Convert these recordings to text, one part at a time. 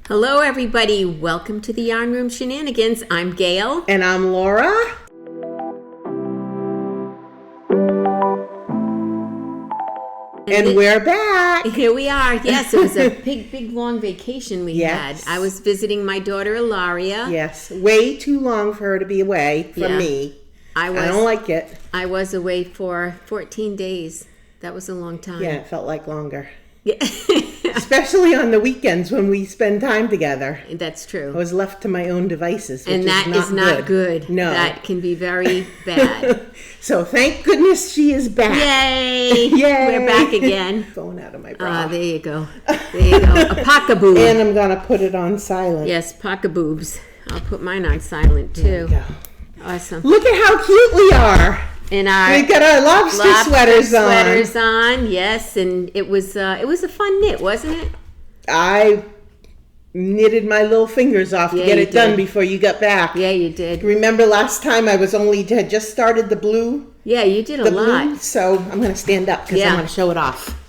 Hello everybody, welcome to the Yarn Room Shenanigans. I'm Gayle. And I'm Laura. And we're back. Here we are. Yes, it was a big long vacation we Yes. had. I was visiting my daughter Ilaria. Yes, way too long for her to be away from me. I don't like it. I was away for 14 days. That was a long time. Yeah, it felt like longer. Yeah. Especially on the weekends when we spend time together. That's true. I was left to my own devices, which and that is not good. No. That can be very bad. So thank goodness she is back. Yay! Yay! We're back again. Phone out of my bra. There you go. There you go. A pockaboo. And I'm going to put it on silent. Yes, pockaboobs. I'll put mine on silent too. There you go. Awesome. Look at how cute we are. And We've got our lobster sweaters on. Yes, and it was a fun knit, wasn't it? I knitted my little fingers off to get it done before you got back. Yeah, you did. Remember last time I had just started the blue? Yeah, you did a lot. Blue, so I'm going to stand up because I'm going to show it off.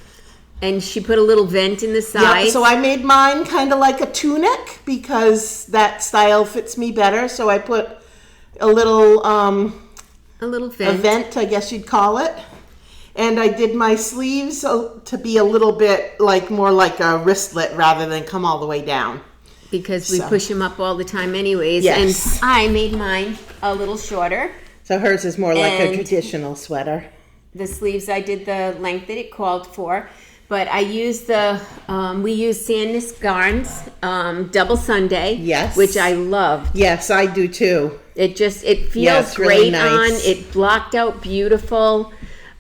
And she put a little vent in the side. Yeah, so I made mine kind of like a tunic because that style fits me better. So I put a little vent, I guess you'd call it. And I did my sleeves to be a little bit more like a wristlet rather than come all the way down. Because we push them up all the time anyways. Yes. And I made mine a little shorter. So hers is more like a traditional sweater. The sleeves, I did the length that it called for. But I used we used Sandnes Garn's Double Sunday. Yes. Which I loved. Yes, I do too. It feels great really nice. on. It blocked out beautiful.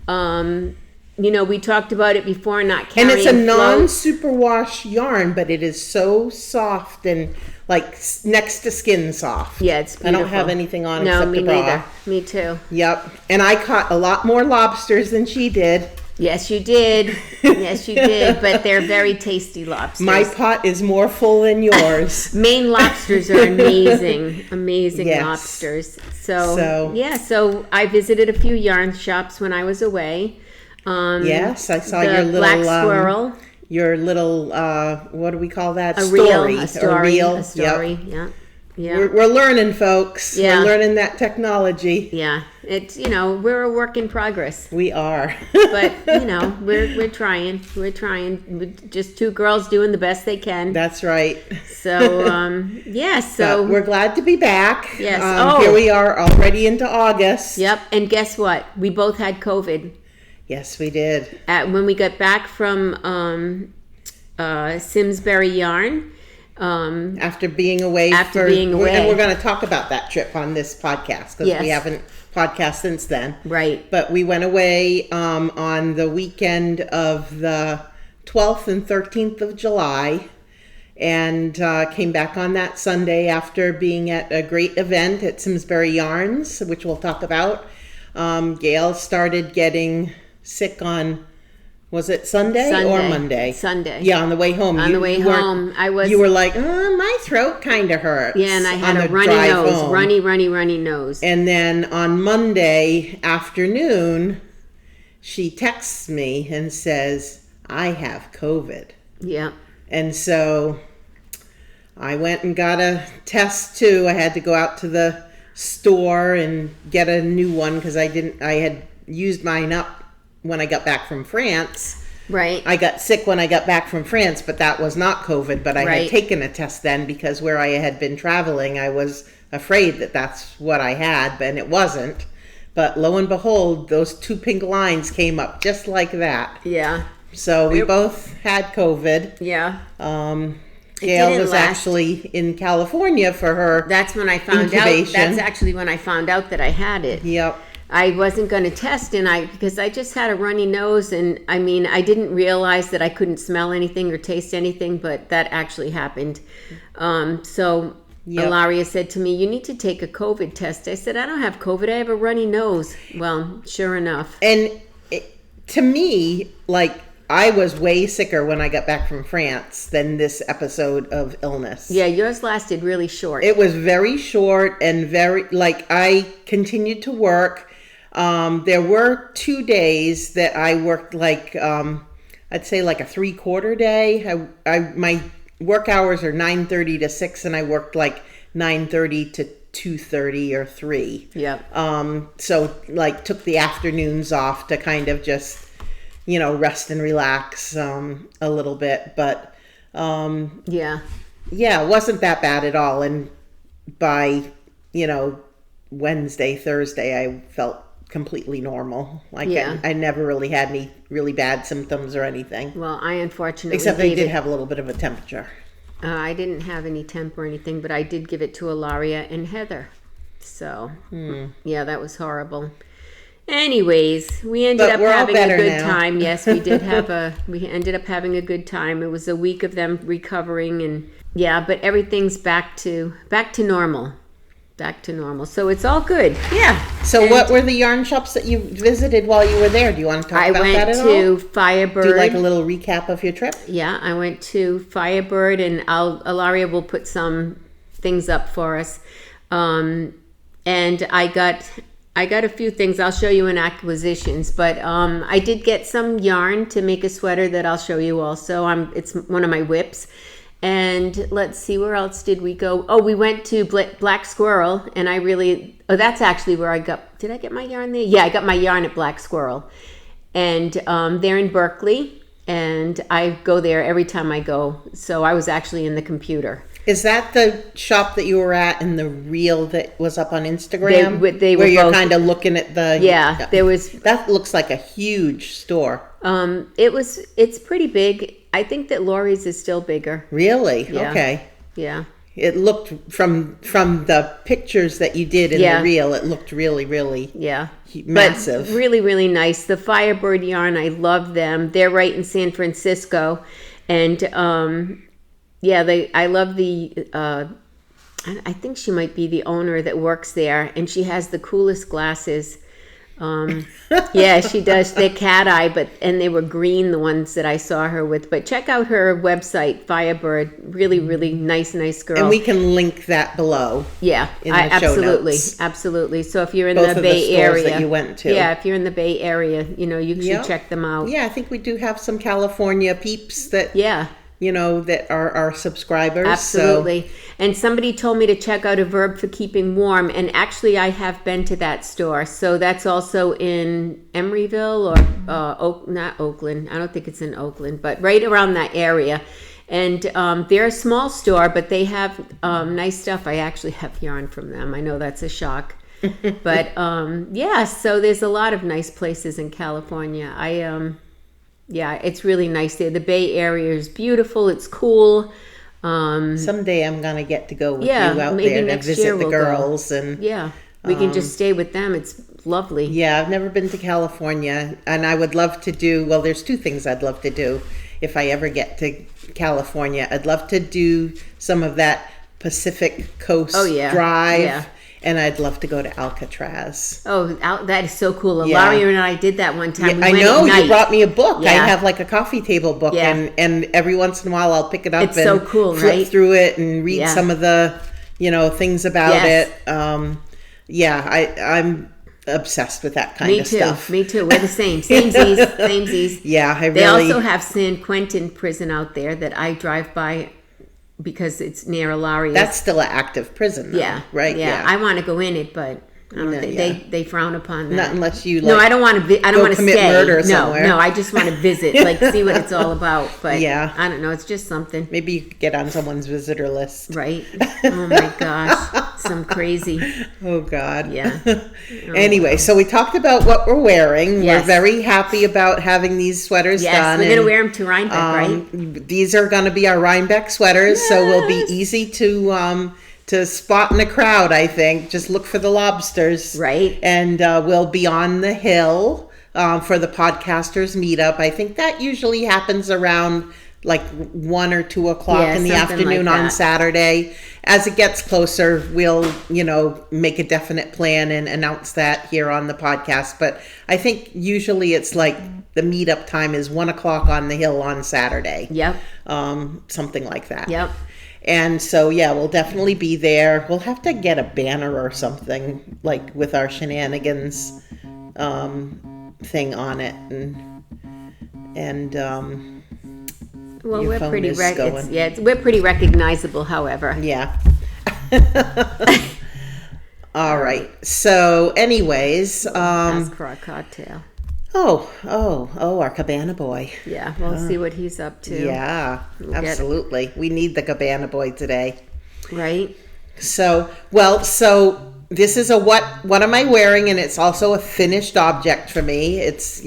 We talked about it before, not carrying And it's a float. non-superwash yarn, but it is so soft and like next to skin soft. Yeah, it's beautiful. I don't have anything on except me a bra. neither. Me too. Yep. And I caught a lot more lobsters than she did. Yes, you did. Yes, you did. But they're very tasty lobsters. My pot is more full than yours. Maine lobsters are amazing. Amazing Yes. lobsters. So I visited a few yarn shops when I was away. Yes, I saw your little black squirrel. Your little what do we call that? A story. reel. Yep. Yeah. Yeah. We're learning, folks. Yeah. We're learning that technology. Yeah. It's we're a work in progress. We are. But we're trying. We're trying. We're just two girls doing the best they can. That's right. So So but we're glad to be back. Yes. Here we are already into August. Yep. And guess what? We both had COVID. Yes, we did. When we got back from Simsbury Yarn. After being away. And we're going to talk about that trip on this podcast because we haven't podcast since then. Right. But we went away on the weekend of the 12th and 13th of July and came back on that Sunday after being at a great event at Simsbury Yarns, which we'll talk about. Gayle started getting sick on, was it Sunday or Monday? Sunday. Yeah, on the way home. On the way home, You were like, my throat kind of hurts. Yeah, and I had a runny nose, runny nose. And then on Monday afternoon, she texts me and says, I have COVID. Yeah. And so I went and got a test too. I had to go out to the store and get a new one because I had used mine up when I got back from France. Right. I got sick when I got back from France, but that was not COVID. But I had taken a test then because where I had been traveling, I was afraid that that's what I had, and it wasn't. But lo and behold, those two pink lines came up just like that. Yeah. So we both had COVID. Yeah. Gayle was actually in California for her That's when I found incubation. out. That's actually when I found out that I had it. Yep. I wasn't going to test because I just had a runny nose, and I didn't realize that I couldn't smell anything or taste anything, but that actually happened. So Ilaria said to me, you need to take a COVID test. I said, I don't have COVID, I have a runny nose. Well, sure enough. And to me, I was way sicker when I got back from France than this episode of illness. Yeah, yours lasted really short. It was very short and I continued to work. There were 2 days that I worked I'd say like a 3/4 day. work hours are 9:30 to 6, and I worked like 9:30 to 2:30 or 3. Yeah. So like took the afternoons off to kind of just, rest and relax a little bit. But yeah, it wasn't that bad at all. And by, Wednesday, Thursday, I felt completely normal. Like I never really had any really bad symptoms or anything. Well, I unfortunately except I did have a little bit of a temperature. I didn't have any temp or anything, but I did give it to Ilaria and Heather. So, yeah, that was horrible. Anyways, we ended up having a good time. Yes, we did we ended up having a good time. It was a week of them recovering, and but everything's back to normal. Back to normal. So it's all good. Yeah. So what were the yarn shops that you visited while you were there? Do you want to talk about that at all? I went to Firebird. Do like a little recap of your trip? Yeah, I went to Firebird, and Ilaria will put some things up for us. And I got a few things. I'll show you in acquisitions, but I did get some yarn to make a sweater that I'll show you also. It's one of my whips. And let's see, where else did we go? Oh, we went to Black Squirrel, and that's actually where did I get my yarn there? Yeah, I got my yarn at Black Squirrel. And they're in Berkeley, and I go there every time I go. So I was actually in the computer. Is that the shop that you were at in the reel that was up on Instagram? They were where you're kind of looking at the... Yeah, there was... That looks like a huge store. It's pretty big. I think that Lori's is still bigger. Really? Yeah. Okay. Yeah. It looked from the pictures that you did in the reel, it looked really, really massive. But really, really nice. The Firebird yarn, I love them. They're right in San Francisco. And I love the I think she might be the owner that works there, and she has the coolest glasses. Yeah, she does. They're cat eye, and they were green, the ones that I saw her with. But check out her website, Firebird. Really, really nice girl. And we can link that below. Yeah, in the show notes. Absolutely. So if you're in Both the Bay Area, that you went to. Yeah, if you're in the Bay Area, you should check them out. Yeah, I think we do have some California peeps that. Yeah. That are our subscribers. Absolutely. So. And somebody told me to check out A Verb for Keeping Warm. And actually, I have been to that store. So that's also in Emeryville or not Oakland. I don't think it's in Oakland, but right around that area. And they're a small store, but they have nice stuff. I actually have yarn from them. I know that's a shock. But so there's a lot of nice places in California. Yeah, it's really nice there. The Bay Area is beautiful. It's cool. Someday I'm going to get to go with you out there to visit the girls. And we can just stay with them. It's lovely. Yeah, I've never been to California. And I would love to there's two things I'd love to do if I ever get to California. I'd love to do some of that Pacific Coast drive. Yeah. And I'd love to go to Alcatraz. Oh, that is so cool. Ilaria and I did that one time. Yeah, I know. You brought me a book. Yeah. I have like a coffee table book. Yeah. And every once in a while I'll pick it up and so cool, flip through it and read some of the, things about it. I'm obsessed with that kind of stuff. Me too. We're the same. Samesies. Yeah, They also have San Quentin prison out there that I drive by because it's near Ilaria. That's still an active prison, though, right? Yeah, I want to go in it, but I don't think they frown upon that. Not unless you no, I don't want to. I don't want to commit stay. Murder somewhere. No, I just want to visit, see what it's all about. But I don't know. It's just something. Maybe you could get on someone's visitor list, right? Oh my gosh, some crazy. Oh God. Yeah. Anyway, so we talked about what we're wearing. Yes. We're very happy about having these sweaters done. Yes, we're gonna wear them to Rhinebeck, right? These are gonna be our Rhinebeck sweaters, so we'll be easy to spot in a crowd, I think. Just look for the lobsters. Right. And we'll be on the hill for the podcasters meetup. I think that usually happens around like 1 or 2 o'clock in the afternoon on Saturday. As it gets closer, we'll, make a definite plan and announce that here on the podcast. But I think usually it's like the meetup time is 1 o'clock on the hill on Saturday. Yep. Something like that. Yep. And so, we'll definitely be there. We'll have to get a banner or something, like with our shenanigans thing on it. And Well, Your we're phone pretty is going. we're pretty recognizable, however. Yeah. All right. So, anyways, Ask for our cocktail. our cabana boy. Yeah, we'll see what he's up to. Yeah, We'll get it. absolutely. We need the cabana boy today. Right? So this is a what am I wearing, and it's also a finished object for me. It's,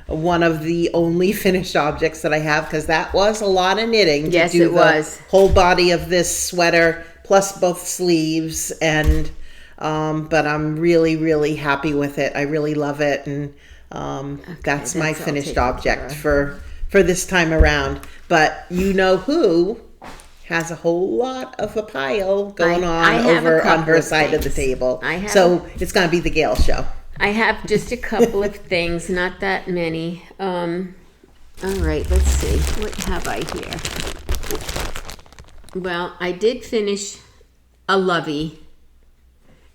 one of the only finished objects that I have, because that was a lot of knitting Yes, to do it was. whole body of this sweater plus both sleeves, and but I'm really, really happy with it. I really love it, and that's my all finished taken object care for this time around. But you know who has a whole lot of a pile going I on have a over on couple her of side of the things. table. I have So it's going to be the Gayle show. I have just a couple of things, not that many. All right, let's see. What have I here? Well, I did finish a lovey.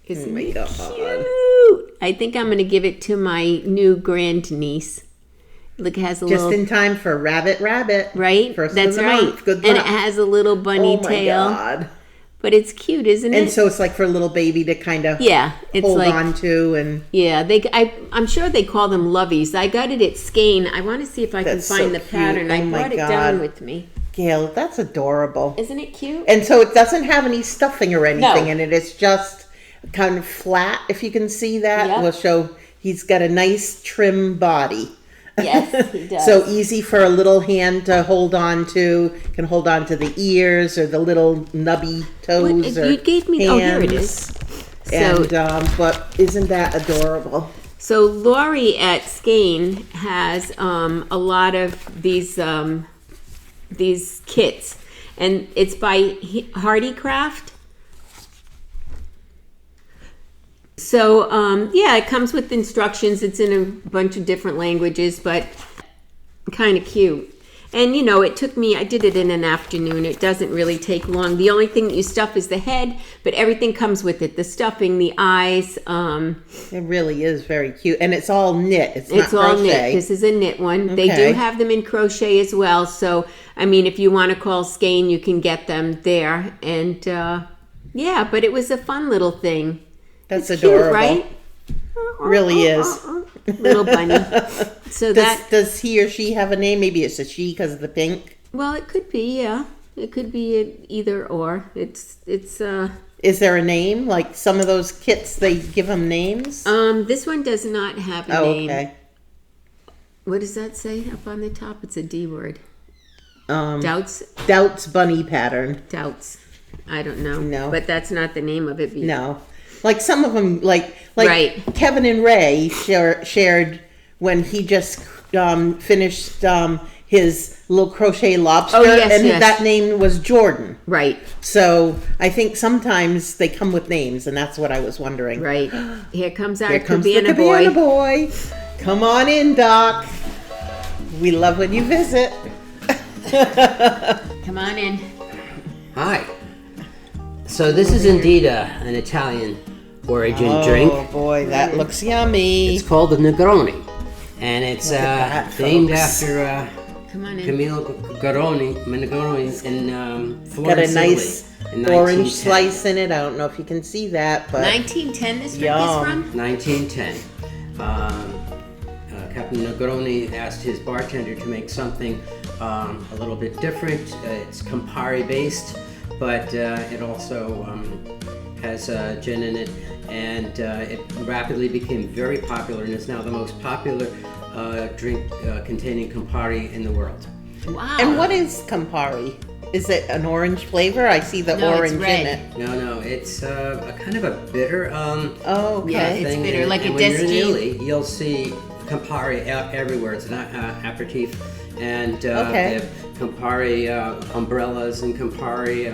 Isn't it God. cute? I think I'm going to give it to my new grandniece. Look, it has a Just little... in time for Rabbit, Right? First That's of the right. month. Good And luck. it has a little bunny Oh my tail. God. But it's cute, isn't it? And so it's like for a little baby to kind of yeah, it's hold like... on to. And Yeah, I'm sure they call them loveys. I got it at Skein. I want to see if I can That's so find the cute. pattern. I Oh my brought it God. down with me. Gayle, that's adorable. Isn't it cute? And so it doesn't have any stuffing or anything No. in it. It's just kind of flat, if you can see that. Yep. We'll show he's got a nice trim body. Yes, he does. So easy for a little hand to hold on to. Can hold on to the ears or the little nubby toes or you gave me? hands. Oh, here it is. So, But isn't that adorable? so Lori at Skein has a lot of these kits, and it's by Hardicraft. So, it comes with instructions. It's in a bunch of different languages, but kind of cute. And, it took me, I did it in an afternoon. It doesn't really take long. The only thing that you stuff is the head, but everything comes with it. The stuffing, the eyes. It really is very cute. And it's all knit. It's not It's all crochet. knit. This is a knit one. They Okay. do have them in crochet as well. So, if you want to call Skein, you can get them there. And, but it was a fun little thing. That's It's adorable. cute, right? Really is. Little bunny. So Does he or she have a name? Maybe it's a she because of the pink. well, it could be, yeah. It could be either or. It's Is there a name? Like some of those kits, they give them names? this one does not have a name. Okay. What does that say up on the top? It's a D word. Doutze Doutze. bunny pattern. Doutze. I don't know. No. But that's not the name of it. No. Like some of them, like Right. Kevin and Ray shared when he just finished his little crochet lobster, Oh, yes, and yes. that name was Jordan. Right, So I think sometimes they come with names, and that's what I was wondering. right. Here comes our Here comes cabana the cabana boy. boy. Come on in, Doc. We love when you visit. Come on in. Hi. So this is indeed an Italian origin drink. Oh boy, that looks yummy. It's called the Negroni, and it's Look at that, named folks. after Come on in. Camille Negroni in Got Florence, a nice Italy, in orange 1910. slice in it. I don't know if you can see that, but 1910 this drink Yum. is from? 1910. Captain Negroni asked his bartender to make something a little bit different. It's Campari based, but it also has gin in it, and it rapidly became very popular and is now the most popular drink containing Campari in the world. Wow. And what is Campari? Is it an orange flavor? I see the No, it's orange in red. it. No, it's a kind of a bitter Oh, okay. Yeah, it's thing. bitter, like a and when you're in Destiny. Italy, you'll see Campari everywhere. It's an aperitif, and they have Campari umbrellas and Campari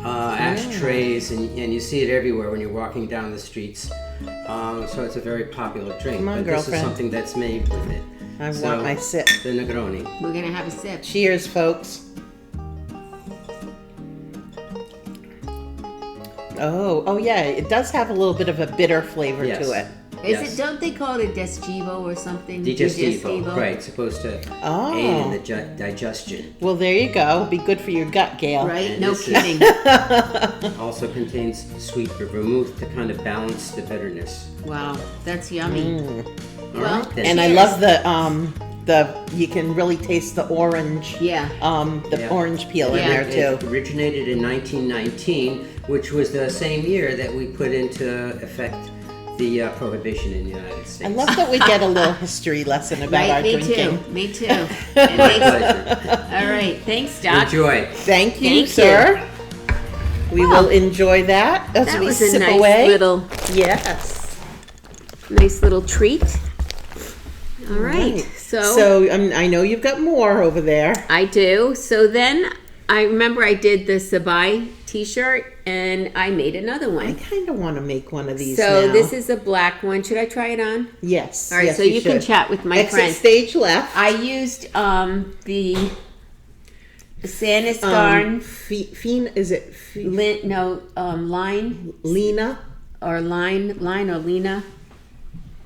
ashtrays, and you see it everywhere when you're walking down the streets. So it's a very popular drink. Come on, but this is girlfriend. something that's made with it. I want my sip. The Negroni. We're going to have a sip. Cheers, folks. Oh yeah, it does have a little bit of a bitter flavor Yes. to it. Is it? Don't they call it a digestivo or something? Digestivo, right? Supposed to aid in the digestion. Well, there you go. Be good for your gut, Gayle. Right? And No this kidding. Also contains sweet vermouth to kind of balance the bitterness. Wow, that's yummy. All Well, right, then. And I love the you can really taste the orange. Yeah. Orange peel in Yeah. there too. It originated in 1919, which was the same year that we put into effect the prohibition in the United States. I love that we get a little history lesson about our Right, me drinking. too. Me too. My pleasure. All right, thanks, Doc. Enjoy. Thank you, Thank sir. We Wow. will enjoy that as That we was a sip nice away. nice little treat. All right, So I know you've got more over there. I do. So then I remember I did the Sabai t-shirt and I made another I one. kind of want to make one of these So now. this is a black one. Should I try it on? Yes. All right, yes, so you can should. chat with my Exit friend. stage left. I used the Sandnes Garn, Is it line Lena? or line or Lena.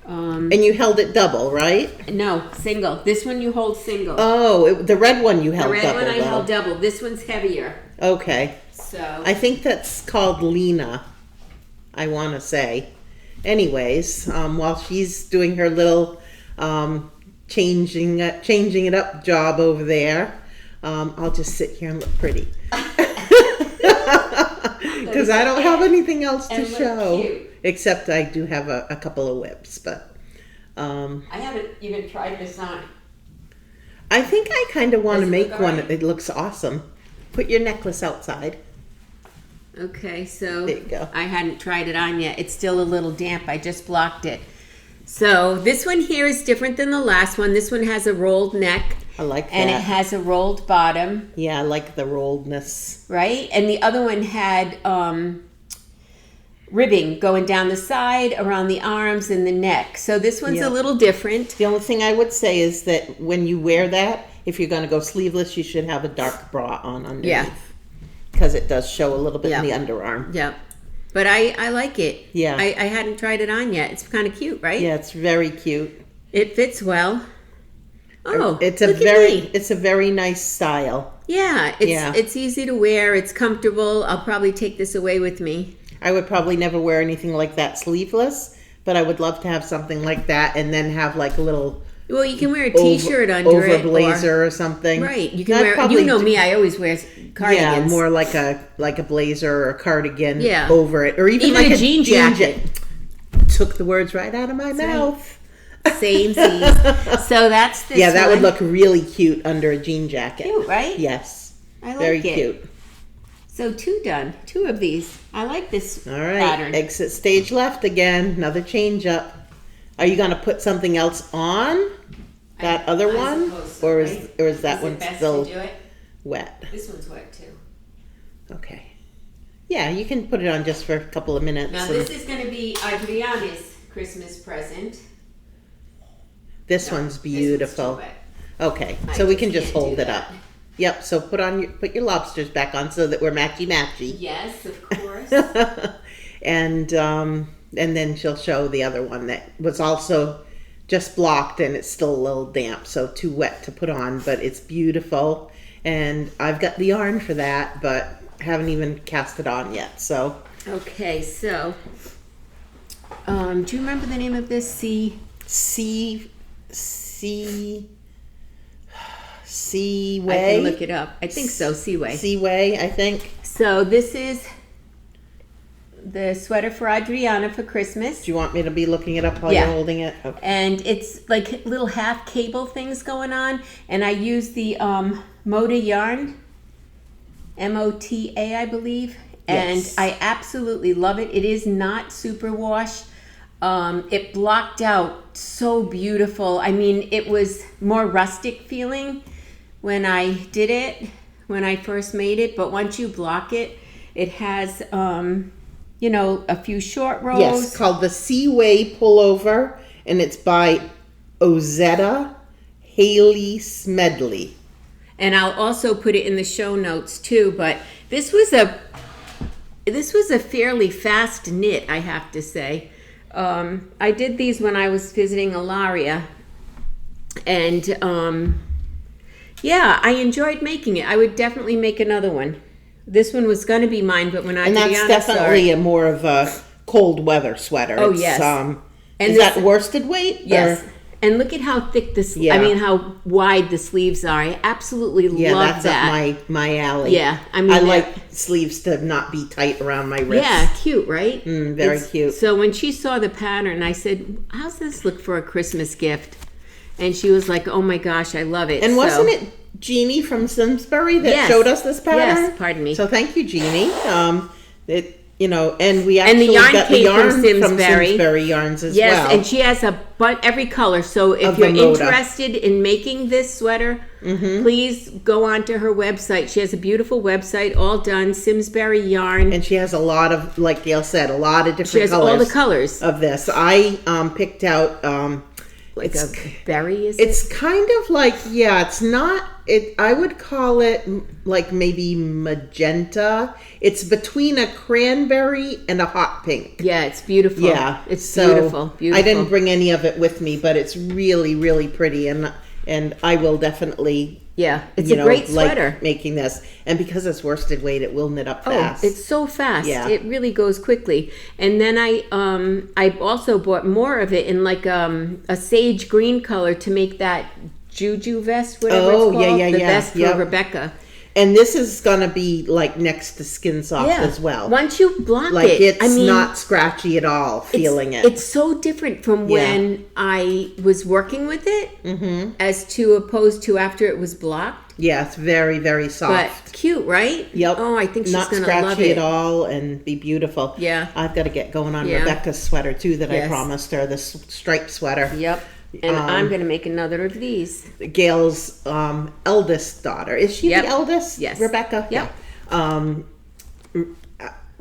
And you held it double, right? No, single. This one you hold single. Oh, the red one you held the red double. one I though. held double. This one's heavier. Okay. So I think that's called Lena, I want to say. Anyways, while she's doing her little changing it up job over there, I'll just sit here and look pretty. Because I don't have anything else to And look show. cute. Except I do have a couple of whips, but I haven't even tried this on. I think I kind of want to Does it make look one. alright? It looks awesome. Put your necklace outside. Okay, so There you go. I hadn't tried it on yet. It's still a little damp. I just blocked it. So this one here is different than the last one. This one has a rolled neck. I like that. And it has a rolled bottom, Yeah, I like the rolledness. right? And the other one had ribbing going down the side, around the arms, and the neck. So this one's Yeah. a little different. The only thing I would say is that when you wear that, if you're going to go sleeveless, you should have a dark bra on underneath. Yeah. Because it does show a little bit Yeah. in the underarm. Yep. But I like it. Yeah. I hadn't tried it on yet. It's kind of cute, right? Yeah, it's very cute. It fits well. Oh, it's look at me. a very nice style. Yeah, it's easy to wear. It's comfortable. I'll probably take this away with me. I would probably never wear anything like that sleeveless, but I would love to have something like that and then have like a little Well, you can wear a t-shirt under over it. blazer or something. Right. You can I'd wear. probably You know do- me. I always wear cardigans. Yeah, more like a blazer or a cardigan Yeah. over it, or even like a jean jacket. Took the words right out of my mouth. Same. So that's this. Yeah, that would one. look really cute under a jean jacket. Cute, right? Yes, I like very it. cute. So two done. Two of these. I like this All right, pattern. exit stage left again. Another change up. Are you going to put something else on that other I one, suppose so, or right? is that Is one it best still to do it? wet? This one's wet too. Okay. Yeah, you can put it on just for a couple of minutes. Now and this is going to be Adriana's Christmas present. this No, one's this beautiful. one's too wet. Okay, I so we just can just can't do hold it that. up. Yep. So put your lobsters back on so that we're matchy matchy. Yes, of course. And then she'll show the other one that was also just blocked and it's still a little damp, so too wet to put on, but it's beautiful. And I've got the yarn for that, but haven't even cast it on yet. So Okay, so do you remember the name of this? Seaway. I can look it up. I think so. Seaway. Seaway, I think. So this is the sweater for Adriana for Christmas. Do you want me to be looking it up while Yeah. you're holding it? Okay. And it's like little half cable things going on. And I use the Mota yarn, Mota, I believe. And Yes. I absolutely love it. It is not superwash. It blocked out so beautiful. I mean, it was more rustic feeling when I did it, when I first made it. But once you block it, it has, a few short rows. Yes, called the Seaway Pullover, and it's by Ozetta, Hailey, Smedley. And I'll also put it in the show notes too. But this was a fairly fast knit, I have to say. I did these when I was visiting Ilaria, and yeah, I enjoyed making it. I would definitely make another one. This one was going to be mine, but when I, And to be that's honest, definitely a more of a cold weather sweater. Oh, It's, yes. And And is this- that worsted weight? yes. Or- And look at how thick this. Yeah. I mean, how wide the sleeves are. I absolutely Yeah, love that's that. up my alley. Yeah, I mean, I they're- like sleeves to not be tight around my wrist. Yeah, cute, right? Very cute. So when she saw the pattern, I said, "How's this look for a Christmas gift?" And she was like, "Oh my gosh, I love it." And So- wasn't it Jeannie from Simsbury that Yes. showed us this pattern? Yes, pardon me. So thank you, Jeannie. And we actually yarn got the came yarn from from Simsbury. Simsbury yarns as Yes, well. and she has every color. So if Of you're the Mota. interested in making this sweater, please go onto her website. She has a beautiful website, all done, Simsbury yarn. And she has a lot of, like Gayle said, a lot of different She has colors all the colors. of this. I picked out. Like it's- a berry, is it? It's kind of like, yeah, it's not, I would call it like maybe magenta. It's between a cranberry and a hot pink. Yeah, it's beautiful. Yeah. It's so beautiful. Beautiful. I didn't bring any of it with me, but it's really, really pretty. And I will definitely, Yeah, it's a great sweater. like making this. And because it's worsted weight, it will knit up fast. Oh, it's so fast. Yeah. It really goes quickly. And then I also bought more of it in like a sage green color to make that juju vest, whatever Oh, it's called. yeah, the yeah. vest for Yep. Rebecca. And this is going to be like next to Skin Soft Yeah. as well. Once you block Like it, it's I mean, not scratchy at all, feeling it. It's so different from Yeah. when I was working with it as to opposed to after it was blocked. Yeah, it's very, very soft. But cute, right? Yep. Oh, I think she's not going to love scratchy it. at all and be beautiful. Yeah. I've got to get going on Yeah. Rebecca's sweater too that I Yes. promised her, the striped sweater. Yep. And I'm going to make another of these. Gayle's eldest daughter. Is she Yep. the eldest? Yes. Rebecca? Yep. Yeah.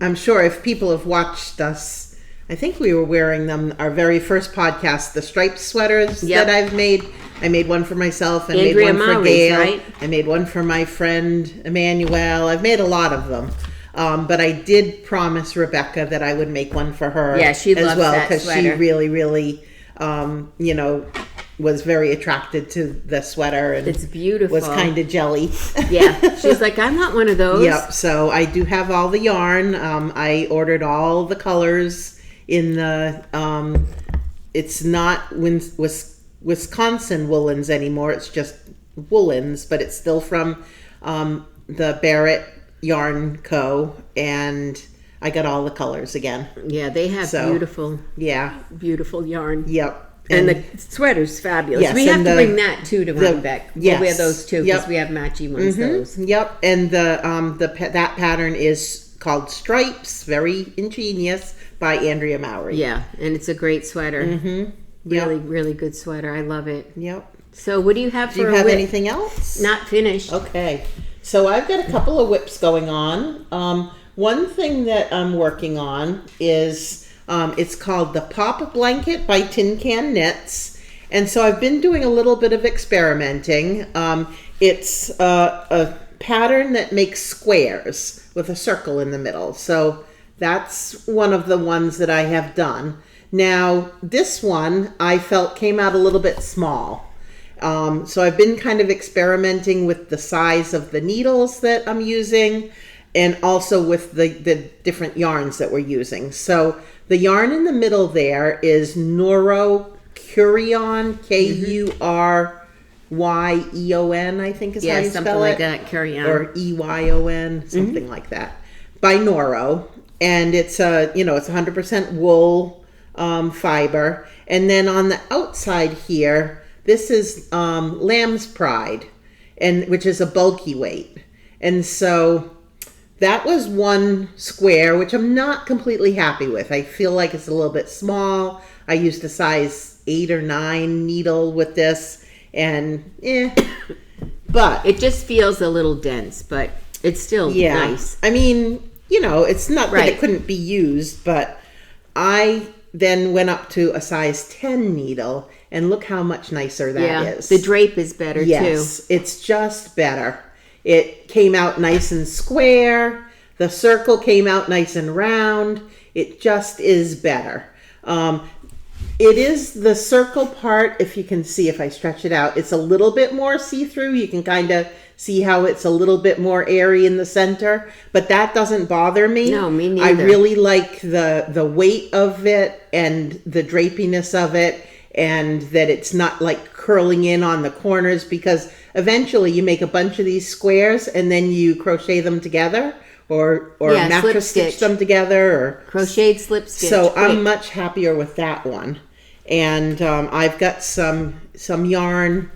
I'm sure if people have watched us, I think we were wearing them, our very first podcast, the striped sweaters Yep. that I've made. I made one for myself. I made Andrea one for Maury's, Gayle. right? I made one for my friend Emmanuel. I've made a lot of them. But I did promise Rebecca that I would make one for her Yeah, she as loves well, that because she sweater. really, really, was very attracted to the sweater and It's beautiful. was kind of jelly. Yeah. She's like, I want one of those. Yep. So I do have all the yarn. I ordered all the colors in the. It's not Wisconsin woolens anymore. It's just woolens, but it's still from the Barrett Yarn Co. And I got all the colors again. Yeah, they have So, beautiful, Yeah. beautiful yarn. Yep. And the sweater's fabulous. Yes, we have and to the- bring that too to run back. yes. We'll wear those too because Yep. we have matchy ones. Those. Yep, and that pattern is called Stripes, very ingenious, by Andrea Maury. Yeah, and it's a great sweater. Mm-hmm. Really, really good sweater. I love it. Yep. So, what do you have for Do you a have whip? anything else? Not finished. Okay, so I've got a couple of whips going on. One thing that I'm working on is it's called the Pop Blanket by Tin Can Knits. And so I've been doing a little bit of experimenting. It's a pattern that makes squares with a circle in the middle. So that's one of the ones that I have done. Now, this one I felt came out a little bit small. So I've been kind of experimenting with the size of the needles that I'm using and also with the different yarns that we're using. So the yarn in the middle there is Noro Curion, Kuryeon, I think is how Yeah, you something spell like it. that. Carry on. Or EYON, something like that, by Noro. And it's it's 100% wool fiber. And then on the outside here, this is Lamb's Pride, which is a bulky weight. And so that was one square, which I'm not completely happy with. I feel like it's a little bit small. I used a size 8 or 9 needle with this, and but it just feels a little dense, but it's still nice. I mean, it's not that Right. it couldn't be used, but I then went up to a size 10 needle, and look how much nicer that is. The drape is better Yes, too. it's just better. It came out nice and square. The circle came out nice and round. It just is better. It is the circle part, if you can see, if I stretch it out, it's a little bit more see-through. You can kind of see how it's a little bit more airy in the center, but that doesn't bother me. No, me neither. I really like the weight of it and the drapiness of it, and that it's not like curling in on the corners, because eventually you make a bunch of these squares and then you crochet them together or mattress stitch them together, or crocheted slip stitch. So I'm much happier with that one. And I've got some yarn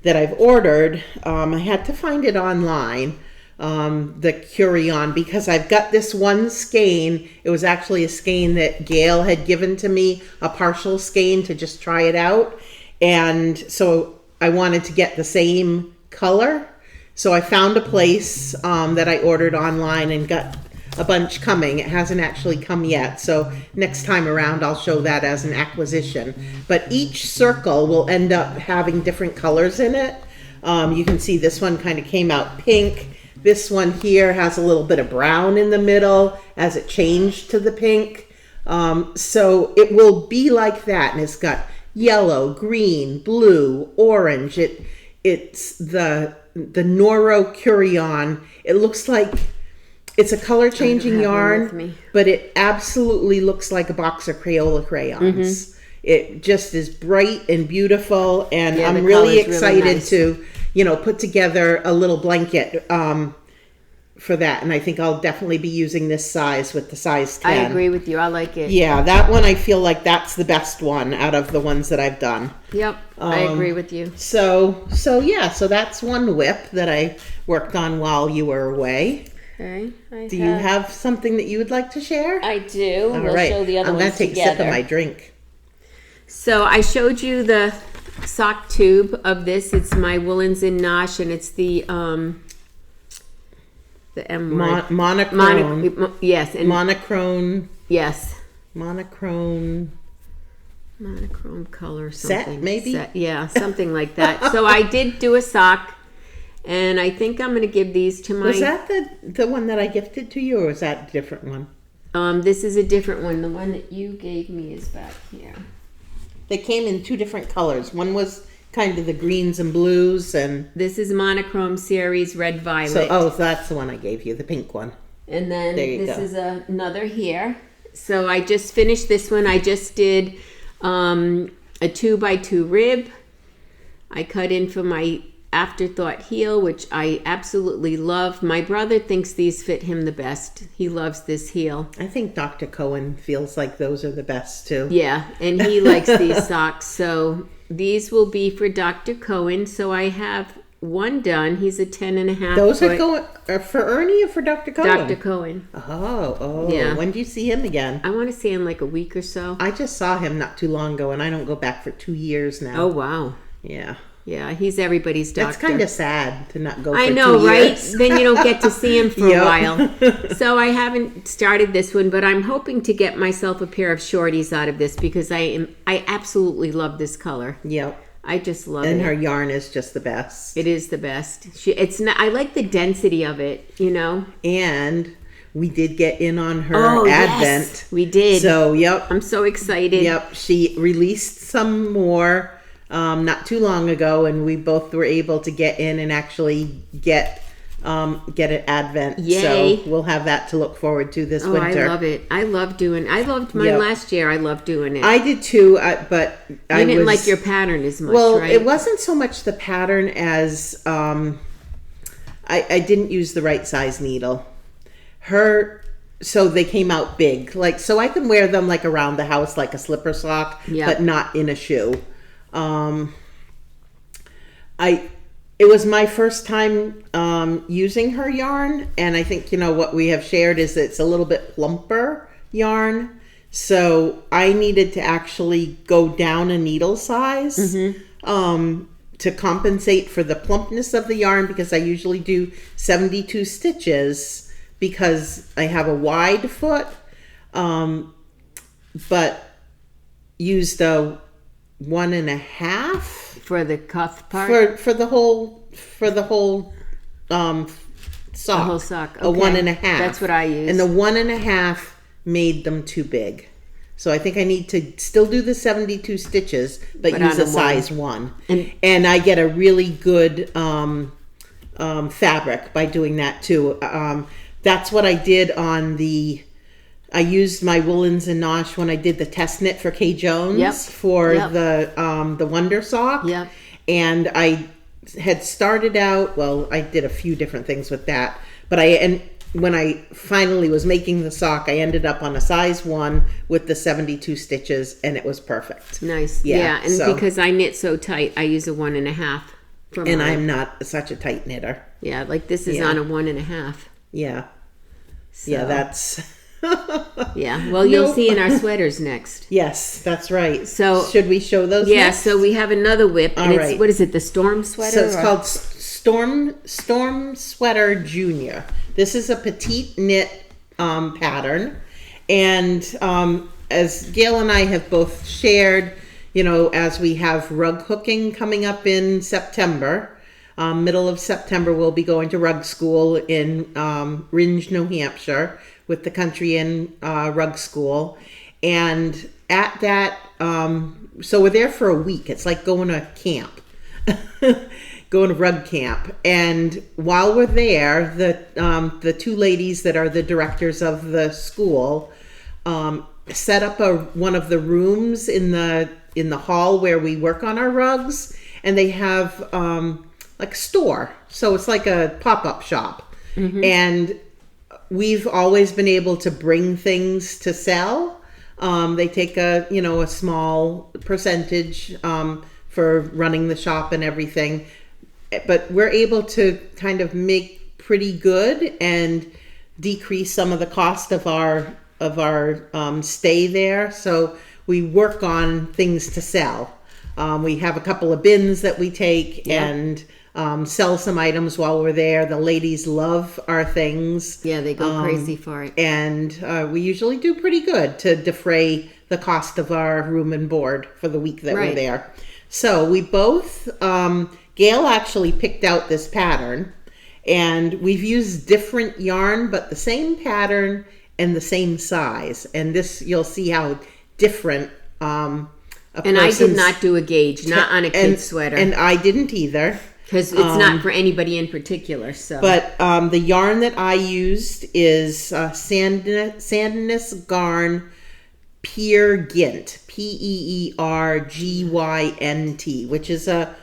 that I've ordered. I had to find it online, the Curion, because I've got this one skein. It was actually a skein that Gayle had given to me, a partial skein to just try it out. And so I wanted to get the same color. So I found a place that I ordered online and got a bunch coming. It hasn't actually come yet, so next time around I'll show that as an acquisition. But each circle will end up having different colors in it. You can see this one kind of came out pink. This one here has a little bit of brown in the middle as it changed to the pink. So it will be like that, and it's got yellow, green, blue, orange. It's the Noro Curion. It looks like it's a color changing yarn, but it absolutely looks like a box of Crayola crayons. Mm-hmm. It just is bright and beautiful, and I'm really excited really nice. To, put together a little blanket for that. And I think I'll definitely be using this size with the size 10. I agree with you. I like it. Yeah, that one I feel like that's the best one out of the ones that I've done. Yep, I agree with you. So that's one whip that I worked on while you were away. Okay. Do you have something that you would like to share? I do. All we'll right. show the other I'm ones going to take together. a sip of my drink. So I showed you the sock tube of this. It's my woolens in nosh, and it's the M word. Monochrome. Yes. And monochrome. Yes. Monochrome color something. Set, maybe? Yeah, something like that. So I did do a sock. And I think I'm going to give these to my... Was that the one that I gifted to you, or was that a different one? This is a different one. The one that you gave me is back here. They came in two different colors. One was kind of the greens and blues, and... This is Monochrome Series Red Violet. So that's the one I gave you, the pink one. And then this is another here. So I just finished this one. I just did a 2x2 rib. I cut in for my Afterthought heel, which I absolutely love. My brother thinks these fit him the best. He loves this heel. I think Dr. Cohen feels like those are the best too. Yeah, and he likes these socks. So these will be for Dr. Cohen. So I have one done. He's a 10.5. Those are going for Ernie or for Dr. Cohen? Dr. Cohen. Oh, yeah. When do you see him again? I want to see him like a week or so. I just saw him not too long ago, and I don't go back for 2 years now. Oh, wow. Yeah. Yeah, he's everybody's doctor. That's kind of sad to not go for 2 years. I know, right? Then you don't get to see him for a while. So I haven't started this one, but I'm hoping to get myself a pair of shorties out of this because I absolutely love this color. Yep. I just love it. And her yarn is just the best. It is the best. I like the density of it, And we did get in on her Advent. Yes, we did. So, yep. I'm so excited. Yep. She released some more not too long ago, and we both were able to get in and actually get an Advent. Yay. So we'll have that to look forward to this winter. I love it. I loved mine last year. I loved doing it. I did too, but I didn't like your pattern as much, well, right? it wasn't so much the pattern as I didn't use the right size needle. So they came out big. So I can wear them around the house like a slipper sock, but not in a shoe. It was my first time using her yarn, and I think what we have shared is that it's a little bit plumper yarn, so I needed to actually go down a needle size to compensate for the plumpness of the yarn, because I usually do 72 stitches because I have a wide foot, but used a 1.5 for the cuff part for the whole sock. The whole sock. Okay. A 1.5. That's what I use. And the 1.5 made them too big. So I think I need to still do the 72 stitches, but use a size 1. And I get a really good fabric by doing that too. That's what I did on I used my woolens and nosh when I did the test knit for Kay Jones for the Wonder Sock. Yep. And I had started out, well, I did a few different things with that, but when I finally was making the sock, I ended up on a size 1 with the 72 stitches, and it was perfect. Nice. Yeah, and because I knit so tight, I use a 1.5. And I'm not such a tight knitter. Yeah, like this is on a 1.5. Yeah. So. Yeah, that's... Yeah, well, you'll see in our sweaters next. Yes, that's right. So should we show those? Yeah, next? so we have another whip, and All it's right. What is it? The Storm Sweater? So it's called Storm Sweater Junior. This is a petite knit pattern, and as Gayle and I have both shared, as we have rug hooking coming up in September. Middle of September, we'll be going to rug school in Ringe, New Hampshire, with the Country Inn Rug School. And at that, so we're there for a week. It's like going to camp, going to rug camp. And while we're there, the two ladies that are the directors of the school set up one of the rooms in the hall where we work on our rugs. And they have like a store. So it's like a pop-up shop. Mm-hmm. And we've always been able to bring things to sell. They take a small percentage for running the shop and everything, but we're able to kind of make pretty good and decrease some of the cost of our stay there. So we work on things to sell. We have a couple of bins that we take and sell some items while we're there. The ladies love our things. Yeah, they go crazy for it. And we usually do pretty good to defray the cost of our room and board for the week that we're there. So we both, Gayle actually picked out this pattern, and we've used different yarn, but the same pattern and the same size. And this, you'll see how different and I did not do a gauge, not on a kid's sweater. And I didn't either. Because it's not for anybody in particular. So, but the yarn that I used is Sandnes Garn Peer Gint, Peergynt, which is a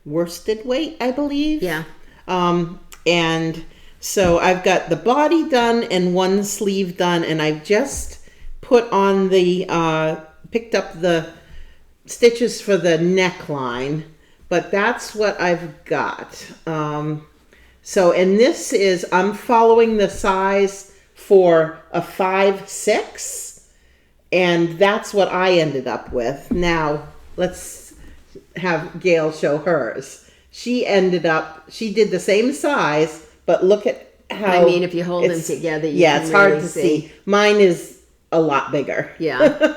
worsted weight, I believe. Yeah. And so I've got the body done and one sleeve done, and I've just put on picked up the stitches for the neckline. But that's what I've got. So, and this is, I'm following the size for a 5/6, and that's what I ended up with. Now, let's have Gayle show hers. She did the same size, but look at how... I mean, if you hold them together, it's hard to see. Mine is a lot bigger. Yeah.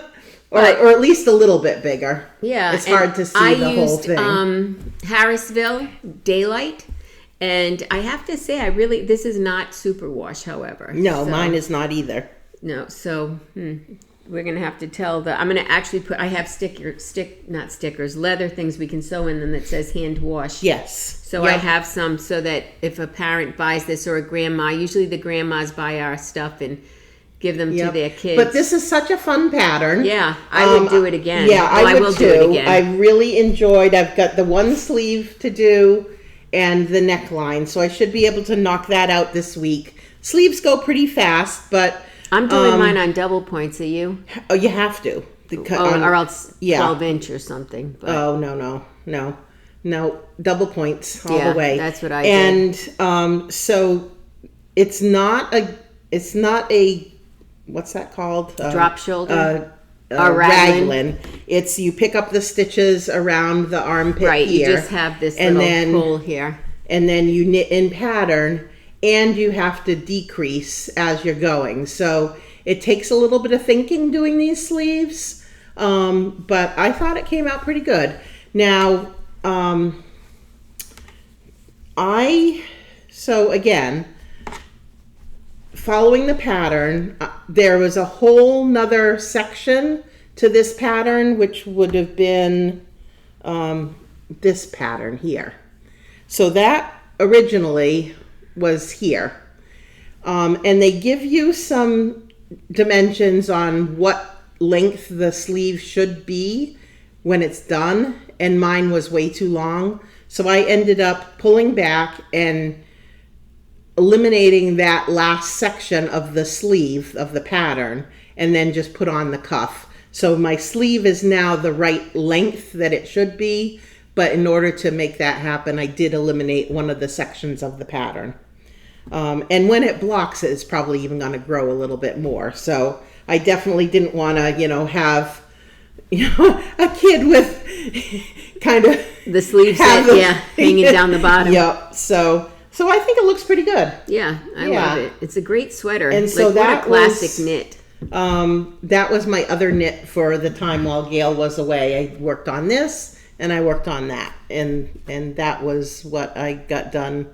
Or at least a little bit bigger. Yeah. It's hard to see the whole thing. I used Harrisville Daylight. And I have to say, this is not superwash, however. No, mine is not either. No, so we're going to have to tell I'm going to actually I have not stickers, leather things we can sew in them that says hand wash. Yes. So I have some so that if a parent buys this or a grandma, usually the grandmas buy our stuff and give them to their kids. But this is such a fun pattern. Yeah, I would do it again. Yeah, I will do it again. I really enjoyed. I've got the one sleeve to do and the neckline, so I should be able to knock that out this week. Sleeves go pretty fast, but I'm doing mine on double points. Are you? Oh, you have to. Or else 12-inch or something. But. Oh no, double points all the way. That's what I did. And so it's not a what's that called? Drop shoulder? Raglan. It's you pick up the stitches around the armpit here. Right, you just have this little pull here. And then you knit in pattern, and you have to decrease as you're going. So it takes a little bit of thinking doing these sleeves, but I thought it came out pretty good. Now, so again, following the pattern, there was a whole nother section to this pattern, which would have been this pattern here. So that originally was here. And they give you some dimensions on what length the sleeve should be when it's done, and mine was way too long. So I ended up pulling back and eliminating that last section of the sleeve of the pattern, and then just put on the cuff. So my sleeve is now the right length that it should be, but in order to make that happen, I did eliminate one of the sections of the pattern. And when it blocks, it's probably even going to grow a little bit more. So I definitely didn't want to, have, a kid with kind of the sleeves hanging down the bottom. Yep. So I think it looks pretty good. Yeah, I love it. It's a great sweater. And so what that a classic was, knit. That was my other knit for the time while Gayle was away. I worked on this and I worked on that, and that was what I got done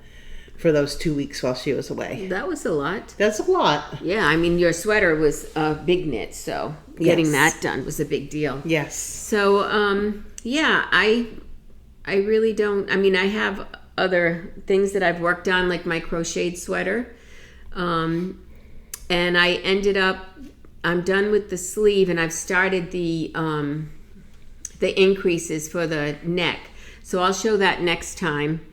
for those 2 weeks while she was away. That was a lot. That's a lot. Yeah, I mean, your sweater was a big knit, so getting that done was a big deal. Yes. So, I really don't, I mean, I have other things that I've worked on, like my crocheted sweater. And I ended up, I'm done with the sleeve, and I've started the increases for the neck. So I'll show that next time.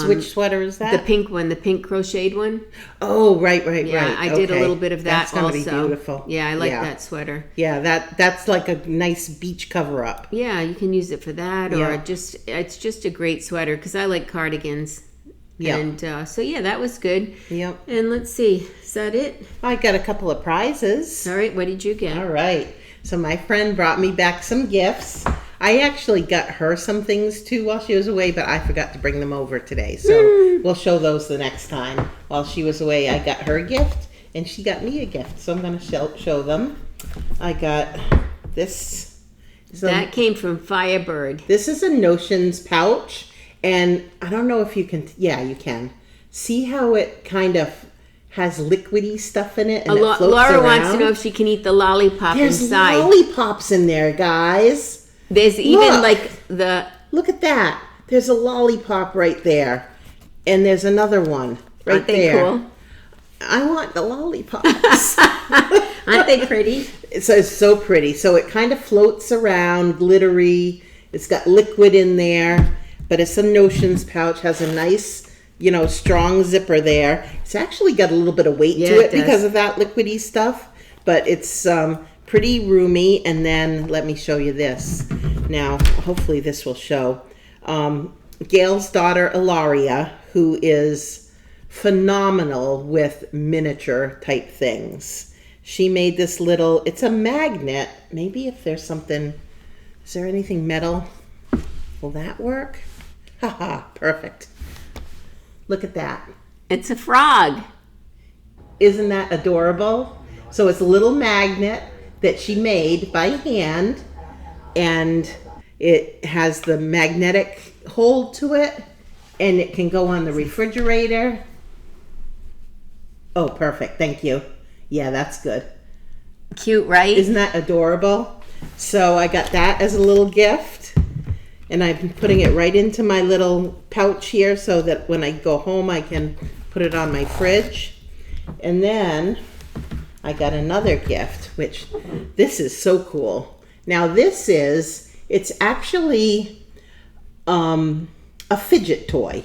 Which sweater is that? The pink one, the pink crocheted one. Oh, right. Yeah, I did a little bit of that that's gonna also. Be beautiful. Yeah, I like that sweater. Yeah, that's like a nice beach cover up. Yeah, you can use it for that, or it's just a great sweater because I like cardigans. Yeah. And that was good. Yep. And let's see, is that it? I got a couple of prizes. All right, what did you get? All right. So my friend brought me back some gifts. I actually got her some things too while she was away, but I forgot to bring them over today. So we'll show those the next time. While she was away, I got her a gift and she got me a gift. So I'm going to show them. I got this. That came from Firebird. This is a Notions pouch. And I don't know if you can, you can. See how it kind of has liquidy stuff in it and it floats Laura around? Wants to know if she can eat the lollipop inside. There's lollipops in there, guys. There's even Look at that. There's a lollipop right there. And there's another one right there. Aren't they cool? I want the lollipops. Aren't they pretty? It's so pretty. So it kind of floats around, glittery. It's got liquid in there. But it's a Notions pouch. Has a nice, strong zipper there. It's actually got a little bit of weight to it because of that liquidy stuff. But it's pretty roomy. And then let me show you this. Now, hopefully this will show. Gayle's daughter, Ilaria, who is phenomenal with miniature type things. She made this little, it's a magnet. Maybe if there's something, is there anything metal? Will that work? Haha, perfect. Look at that. It's a frog. Isn't that adorable? So it's a little magnet that she made by hand, and it has the magnetic hold to it, and it can go on the refrigerator. Oh, perfect. Thank you. Yeah, that's good. Cute, right? Isn't that adorable? So I got that as a little gift, and I'm putting it right into my little pouch here so that when I go home I can put it on my fridge. And then I got another gift, which this is so cool. Now it's actually a fidget toy.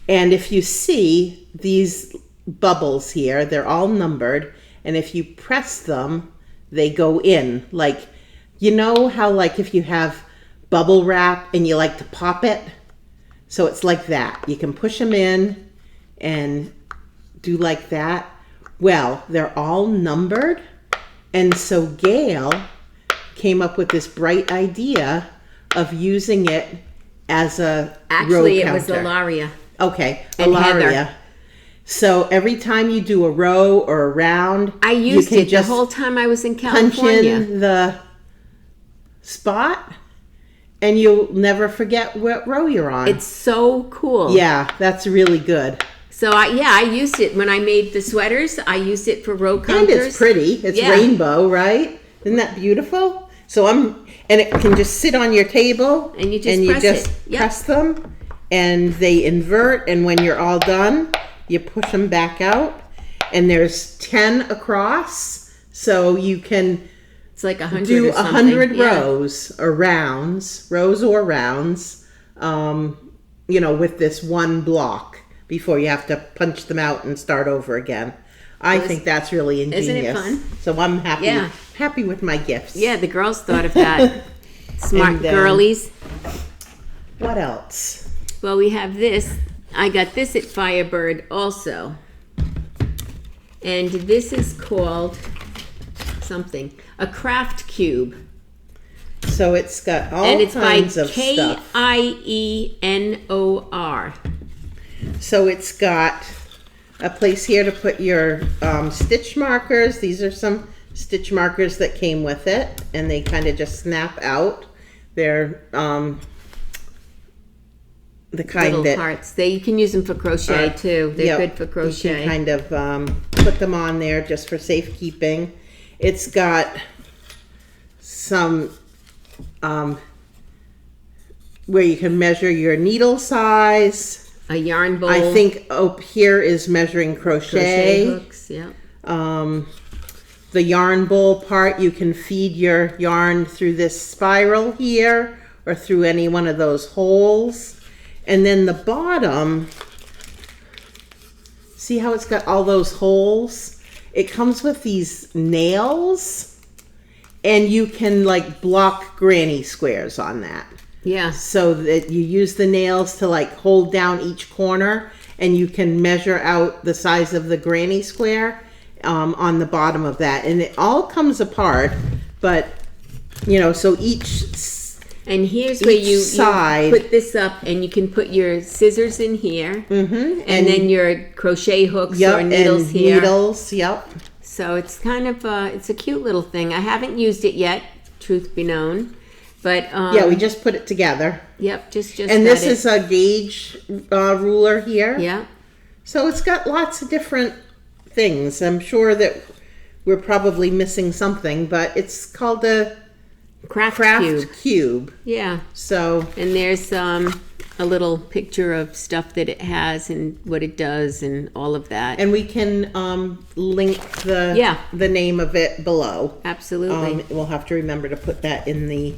And if you see these bubbles here, they're all numbered. And if you press them, they go in. Like, how like if you have bubble wrap and you like to pop it? So it's like that. You can push them in and do like that. Well, they're all numbered. And so Gayle came up with this bright idea of using it as a Actually, row it was counter. Ilaria. Okay, And Ilaria. Heather. So every time you do a row or a round, I used you can it just the whole time I was in punch California. in the spot, and you'll never forget what row you're on. It's so cool. Yeah, that's really good. So I used it when I made the sweaters. I used it for row counters. And it's pretty. It's rainbow, right? Isn't that beautiful? So and it can just sit on your table. And you just press them. And they invert. And when you're all done, you push them back out. And there's 10 across. So you can it's like 100 do or something. 100 rows or rounds, with this one block before you have to punch them out and start over again. I think that's really ingenious. Isn't it fun? So I'm happy with my gifts. Yeah, the girls thought of that. Smart girlies. What else? Well, we have this. I got this at Firebird also. And this is called a craft cube. So it's got all kinds of stuff. And it's by Kienor. So it's got a place here to put your stitch markers. These are some stitch markers that came with it, and they kind of just snap out. They're the kind little hearts. You can use them for crochet too. They're good for crochet. You can kind of put them on there just for safekeeping. It's got some where you can measure your needle size. A yarn bowl. I think up here is measuring crochet hooks. Yeah. The yarn bowl part, you can feed your yarn through this spiral here or through any one of those holes. And then the bottom, see how it's got all those holes? It comes with these nails, and you can like block granny squares on that. Yeah. So that you use the nails to like hold down each corner, and you can measure out the size of the granny square on the bottom of that. And it all comes apart, but so each and here's where you put this up, and you can put your scissors in here, and then your crochet hooks or needles here. Needles, yep. So it's kind of it's a cute little thing. I haven't used it yet, truth be known. But we just put it together. Yep, just. And this is a gauge ruler here. Yeah. So it's got lots of different things. I'm sure that we're probably missing something, but it's called a craft cube. Yeah. So and there's a little picture of stuff that it has and what it does and all of that. And we can link the name of it below. Absolutely. We'll have to remember to put that in the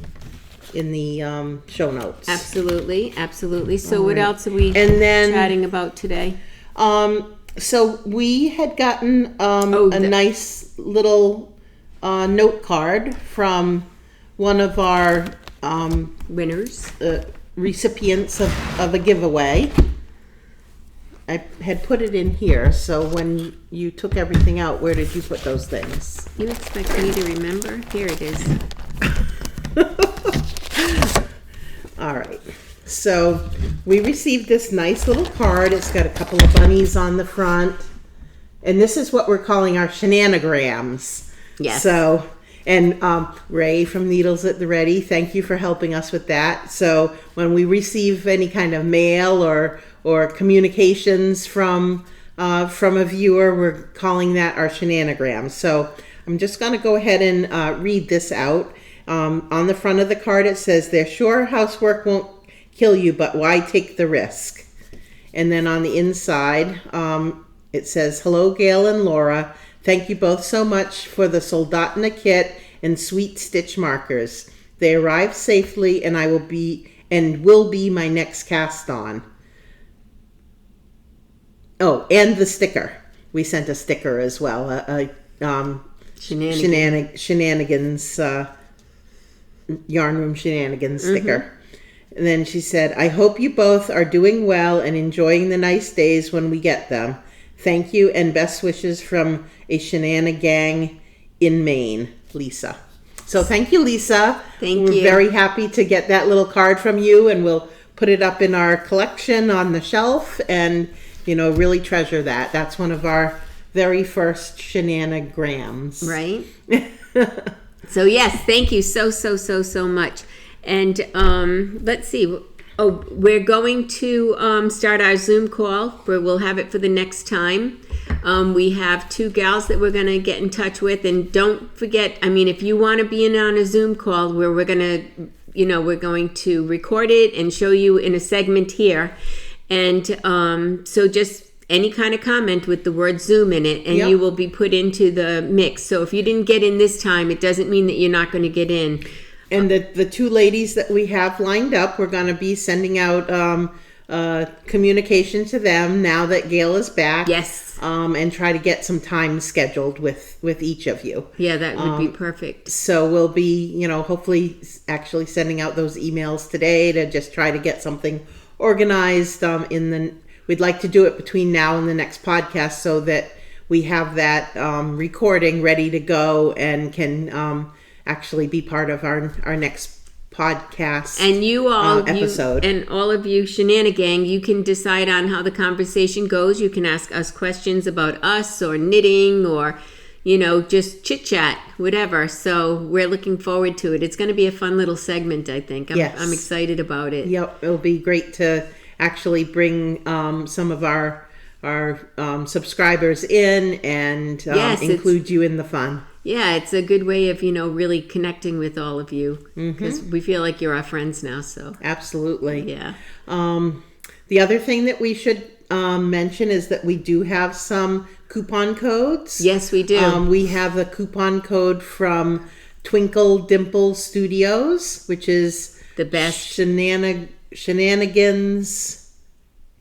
show notes. Absolutely. So what else are we chatting about today? So we had gotten a nice little note card from one of our winners, recipients of a giveaway. I had put it in here, so when you took everything out, where did you put those things? You expect me to remember? Here it is. All right. So we received this nice little card. It's got a couple of bunnies on the front. And this is what we're calling our shenanograms. Yes. So, and Ray from Needles at the Ready, thank you for helping us with that. So when we receive any kind of mail or communications from a viewer, we're calling that our shenanograms. So I'm just going to go ahead and read this out. On the front of the card, it says, "They're sure housework won't kill you, but why take the risk?" And then on the inside, it says, "Hello, Gayle and Laura. Thank you both so much for the Soldatna kit and sweet stitch markers. They arrived safely, and will be my next cast on." Oh, and the sticker. We sent a sticker as well. Shenanigans. Yarn Room Shenanigans sticker. And then she said, "I hope you both are doing well and enjoying the nice days when we get them. Thank you and best wishes from a Shenanigang in Maine, Lisa." So thank you, Lisa. We're very happy to get that little card from you, and we'll put it up in our collection on the shelf and, really treasure that. That's one of our very first shenanograms. Right. So yes, thank you so much. And let's see, Oh, we're going to start our Zoom call, where we'll have it for the next time. We have 2 gals that we're going to get in touch with, and don't forget, I mean, if you want to be in on a Zoom call where we're going to record it and show you in a segment here, and so just any kind of comment with the word Zoom in it, and you will be put into the mix. So if you didn't get in this time, it doesn't mean that you're not going to get in. And the 2 ladies that we have lined up, we're going to be sending out communication to them now that Gayle is back. Yes. And try to get some time scheduled with each of you. Yeah, that would be perfect. So we'll be, hopefully actually sending out those emails today to just try to get something organized we'd like to do it between now and the next podcast so that we have that recording ready to go and can actually be part of our next podcast and episode. And all of you shenanigang, you can decide on how the conversation goes. You can ask us questions about us or knitting or, just chit chat, whatever. So we're looking forward to it. It's going to be a fun little segment, I think. I'm excited about it. Yep, it'll be great to actually bring some of our subscribers in and include you in the fun. Yeah, it's a good way of, really connecting with all of you because we feel like you're our friends now. So absolutely. Yeah. The other thing that we should mention is that we do have some coupon codes. Yes, we do. We have a coupon code from Twinkle Dimple Studios, which is the best. Shenanigans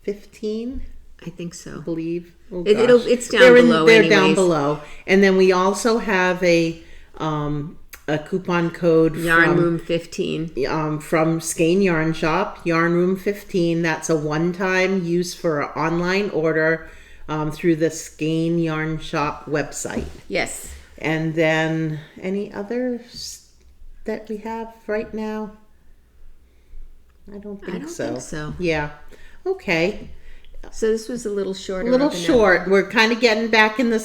15, I think so. I believe. Oh, it's down below. They're down below. And then we also have a coupon code Yarn Room 15 from Skein Yarn Shop, Yarn Room 15. That's a one-time use for an online order through the Skein Yarn Shop website. Yes. And then any others that we have right now? I don't think so. Yeah. Okay. So this was a little short. We're kind of getting back in the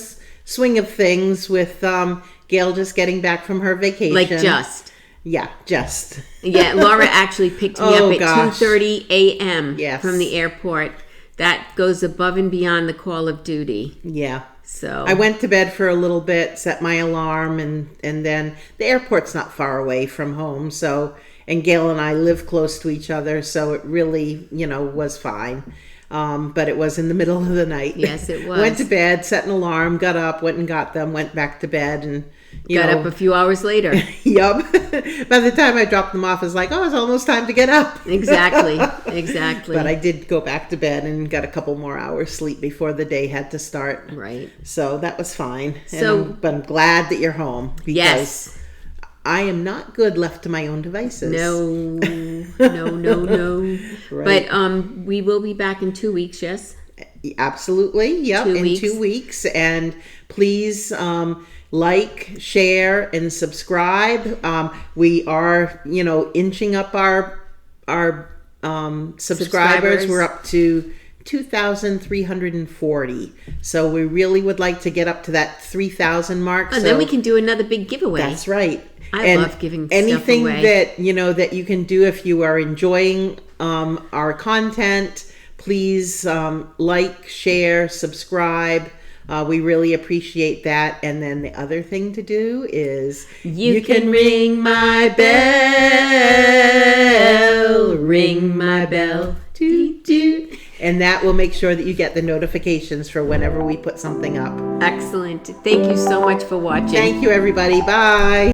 swing of things with Gayle just getting back from her vacation. Just. Yeah, Laura actually picked me up at 2:30 a.m. from the airport. That goes above and beyond the call of duty. Yeah. So I went to bed for a little bit, set my alarm, and then the airport's not far away from home, and Gayle and I live close to each other, so it really, was fine. But it was in the middle of the night. Yes, it was. Went to bed, set an alarm, got up, went and got them, went back to bed, and got up a few hours later. Yup. By the time I dropped them off, it's like, it's almost time to get up. Exactly. But I did go back to bed and got a couple more hours sleep before the day had to start. Right. So that was fine. But I'm glad that you're home. Because I am not good left to my own devices. No. Right. But we will be back in 2 weeks, yes? Absolutely. Yep. 2 weeks. 2 weeks. And please like, share, and subscribe. We are, inching up our subscribers. We're up to 2,340. So we really would like to get up to that 3,000 mark. And then we can do another big giveaway. That's right. I love giving anything stuff away. that you can do if you are enjoying our content. Please like, share, subscribe. We really appreciate that. And then the other thing to do is you can ring my bell. Ring my bell. Toot, toot. And that will make sure that you get the notifications for whenever we put something up. Excellent. Thank you so much for watching. Thank you, everybody. Bye.